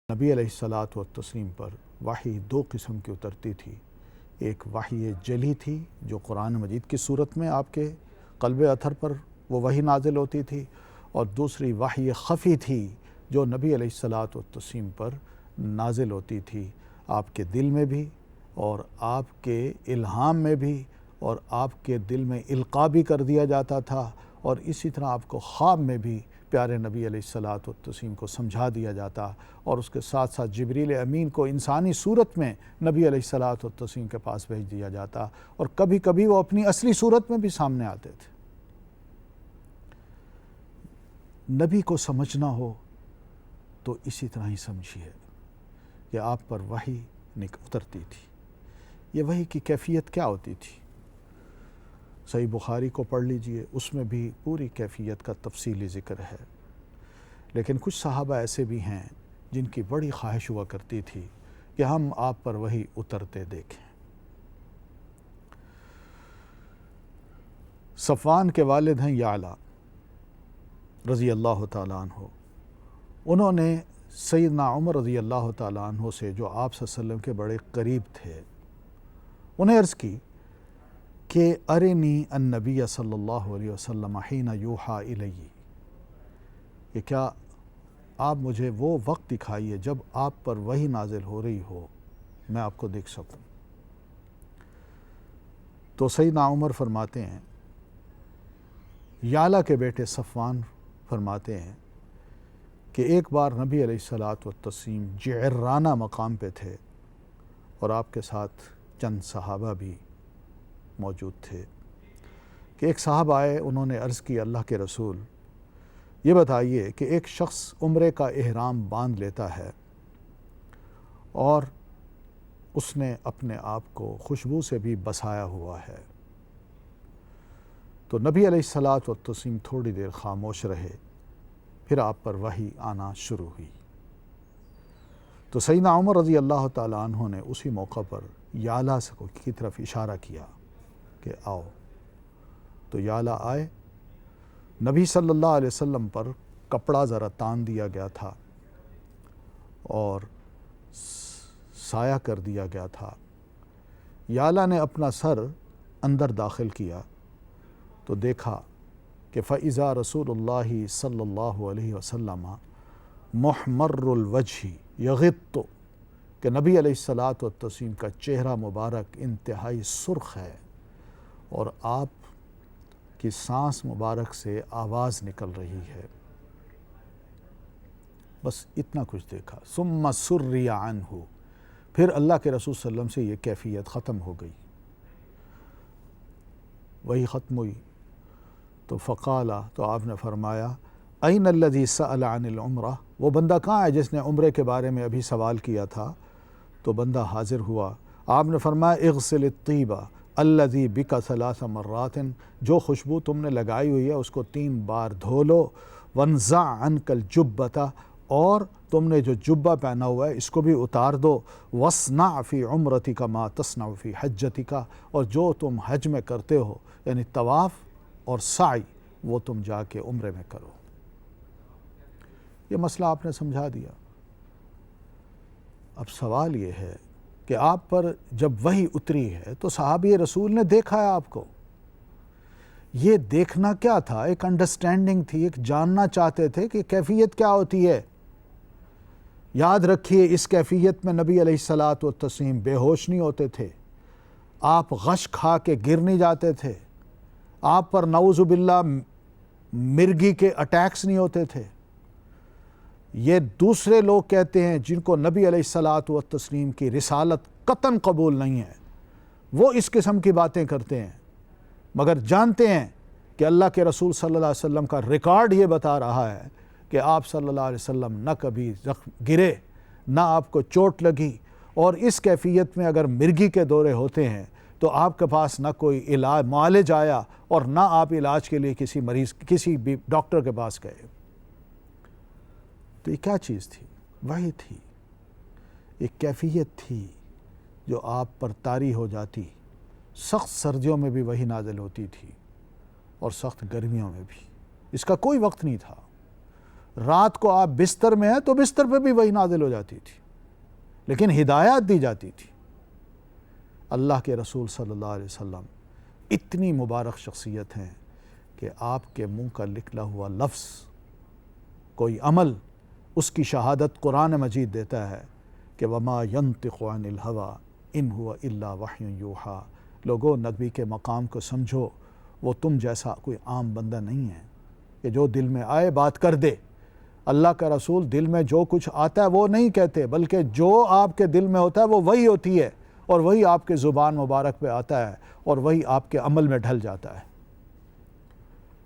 نبی علیہ الصلاۃ والتسلیم پر وحی دو قسم کی اترتی تھی۔ ایک وحی جلی تھی جو قرآن مجید کی صورت میں آپ کے قلب اطہر پر وہ وحی نازل ہوتی تھی، اور دوسری وحی خفی تھی جو نبی علیہ الصلاۃ والتسلیم پر نازل ہوتی تھی، آپ کے دل میں بھی اور آپ کے الہام میں بھی، اور آپ کے دل میں القاء بھی کر دیا جاتا تھا، اور اسی طرح آپ کو خواب میں بھی پیارے نبی علیہ الصلاۃ والتسلیم کو سمجھا دیا جاتا، اور اس کے ساتھ ساتھ جبریل امین کو انسانی صورت میں نبی علیہ الصلاۃ والتسلیم کے پاس بھیج دیا جاتا، اور کبھی کبھی وہ اپنی اصلی صورت میں بھی سامنے آتے تھے۔ نبی کو سمجھنا ہو تو اسی طرح ہی سمجھیے کہ آپ پر وحی اترتی تھی۔ یہ وحی کی کیفیت کیا ہوتی تھی؟ صحیح بخاری کو پڑھ لیجئے، اس میں بھی پوری کیفیت کا تفصیلی ذکر ہے، لیکن کچھ صحابہ ایسے بھی ہیں جن کی بڑی خواہش ہوا کرتی تھی کہ ہم آپ پر وحی اترتے دیکھیں۔ صفوان کے والد ہیں یعلا رضی اللہ تعالیٰ عنہ، انہوں نے سیدنا عمر رضی اللہ تعالیٰ عنہ سے، جو آپ صلی اللہ علیہ وسلم کے بڑے قریب تھے، انہیں عرض کی کہ ارنی النبی صلی اللہ علیہ وسلم حین یوحا الی، کہ کیا آپ مجھے وہ وقت دکھائیے جب آپ پر وحی نازل ہو رہی ہو، میں آپ کو دیکھ سکوں۔ تو سیدنا عمر فرماتے ہیں، یعلا کے بیٹے صفوان فرماتے ہیں کہ ایک بار نبی علیہ الصلاۃ والتسلیم جعرانہ مقام پہ تھے، اور آپ کے ساتھ چند صحابہ بھی موجود تھے، کہ ایک صاحب آئے، انہوں نے عرض کی اللہ کے رسول یہ بتائیے کہ ایک شخص عمرے کا احرام باندھ لیتا ہے اور اس نے اپنے آپ کو خوشبو سے بھی بسایا ہوا ہے، تو نبی علیہ الصلاۃ والتسلیم تھوڑی دیر خاموش رہے، پھر آپ پر وحی آنا شروع ہوئی۔ تو سیدنا عمر رضی اللہ تعالیٰ عنہ نے اسی موقع پر یعلا کی طرف اشارہ کیا کہ آؤ، تو یعلا آئے۔ نبی صلی اللہ علیہ وسلم پر کپڑا ذرا تان دیا گیا تھا اور سایہ کر دیا گیا تھا۔ یعلا نے اپنا سر اندر داخل کیا تو دیکھا کہ فَإِذَا رسول اللہ صلی اللہ علیہ وسلم محمر الوجہ یغط، کہ نبی علیہ الصلاۃ والتسلیم کا چہرہ مبارک انتہائی سرخ ہے، اور آپ کی سانس مبارک سے آواز نکل رہی ہے۔ بس اتنا کچھ دیکھا۔ ثم سُرِّيَ عَنْهُ، پھر اللہ کے رسول صلی اللہ علیہ وسلم سے یہ کیفیت ختم ہو گئی، وہی ختم ہوئی۔ تو فقالا، تو آپ نے فرمایا اَيْنَ الَّذِي سَأَلَ عَنِ الْعُمْرَةِ، وہ بندہ کہاں ہے جس نے عمرے کے بارے میں ابھی سوال کیا تھا؟ تو بندہ حاضر ہوا۔ آپ نے فرمایا اغسل الطیب الذی بک ثلاث مرات، جو خوشبو تم نے لگائی ہوئی ہے اس کو 3 بار دھو لو، وانزع عنک الجبۃ، اور تم نے جو جبہ پہنا ہوا ہے اس کو بھی اتار دو، واصنع فی عمرتک ما تصنع فی حجتک، اور جو تم حج میں کرتے ہو یعنی طواف اور سعی، وہ تم جا کے عمرے میں کرو۔ یہ مسئلہ آپ نے سمجھا دیا۔ اب سوال یہ ہے کہ آپ پر جب وحی اتری ہے تو صحابی رسول نے دیکھا ہے آپ کو، یہ دیکھنا کیا تھا؟ ایک انڈرسٹینڈنگ تھی، ایک جاننا چاہتے تھے کہ کیفیت کیا ہوتی ہے۔ یاد رکھیے اس کیفیت میں نبی علیہ الصلاۃ والتسلیم بے ہوش نہیں ہوتے تھے، آپ غش کھا کے گر نہیں جاتے تھے، آپ پر نعوذ باللہ مرگی کے اٹیکس نہیں ہوتے تھے۔ یہ دوسرے لوگ کہتے ہیں جن کو نبی علیہ الصلاۃ والتسلیم کی رسالت قطعاً قبول نہیں ہے، وہ اس قسم کی باتیں کرتے ہیں، مگر جانتے ہیں کہ اللہ کے رسول صلی اللہ علیہ وسلم کا ریکارڈ یہ بتا رہا ہے کہ آپ صلی اللہ علیہ وسلم نہ کبھی گرے، نہ آپ کو چوٹ لگی، اور اس کیفیت میں اگر مرگی کے دورے ہوتے ہیں تو آپ کے پاس نہ کوئی علاج معالج آیا، اور نہ آپ علاج کے لیے کسی بھی ڈاکٹر کے پاس گئے۔ تو یہ کیا چیز تھی؟ وحی تھی، ایک کیفیت تھی جو آپ پر طاری ہو جاتی۔ سخت سردیوں میں بھی وحی نازل ہوتی تھی، اور سخت گرمیوں میں بھی، اس کا کوئی وقت نہیں تھا۔ رات کو آپ بستر میں ہیں تو بستر پہ بھی وحی نازل ہو جاتی تھی، لیکن ہدایات دی جاتی تھی۔ اللہ کے رسول صلی اللہ علیہ وسلم اتنی مبارک شخصیت ہیں کہ آپ کے منہ کا نکلا ہوا لفظ، کوئی عمل، اس کی شہادت قرآن مجید دیتا ہے کہ وما ينطق عن الهوى ان هو الا وحی یوحیٰ۔ لوگوں، نبی کے مقام کو سمجھو، وہ تم جیسا کوئی عام بندہ نہیں ہے کہ جو دل میں آئے بات کر دے۔ اللہ کا رسول دل میں جو کچھ آتا ہے وہ نہیں کہتے، بلکہ جو آپ کے دل میں ہوتا ہے وہ وہی ہوتی ہے، اور وہی آپ کے زبان مبارک پہ آتا ہے، اور وہی آپ کے عمل میں ڈھل جاتا ہے۔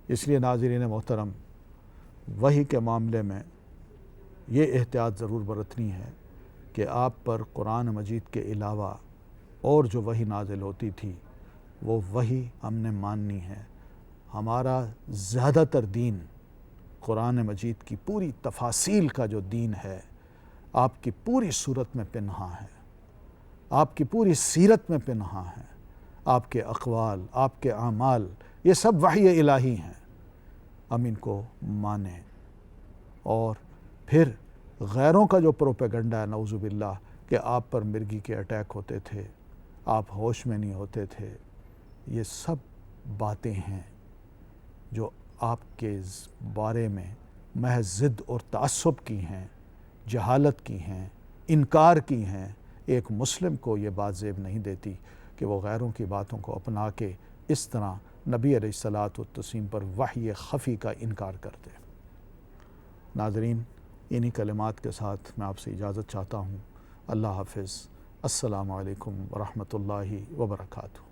اس لیے ناظرین محترم، وحی کے معاملے میں یہ احتیاط ضرور برتنی ہے کہ آپ پر قرآن مجید کے علاوہ اور جو وحی نازل ہوتی تھی وہ وحی ہم نے ماننی ہے۔ ہمارا زیادہ تر دین قرآن مجید کی پوری تفاصیل کا جو دین ہے، آپ کی پوری صورت میں پنہاں ہے، آپ کی پوری سیرت میں پنہاں ہے، آپ کے اقوال، آپ کے اعمال، یہ سب وحی الہی ہیں۔ ہم ان کو مانیں، اور پھر غیروں کا جو پروپیگنڈا ہے نعوذ باللہ کہ آپ پر مرگی کے اٹیک ہوتے تھے، آپ ہوش میں نہیں ہوتے تھے، یہ سب باتیں ہیں جو آپ کے بارے میں محض ضد اور تعصب کی ہیں، جہالت کی ہیں، انکار کی ہیں۔ ایک مسلم کو یہ بات زیب نہیں دیتی کہ وہ غیروں کی باتوں کو اپنا کے اس طرح نبی علیہ الصلاۃ والتسلیم پر وحی خفی کا انکار کرتے۔ ناظرین، انہی کلمات کے ساتھ میں آپ سے اجازت چاہتا ہوں۔ اللہ حافظ۔ السلام علیکم ورحمۃ اللہ وبرکاتہ۔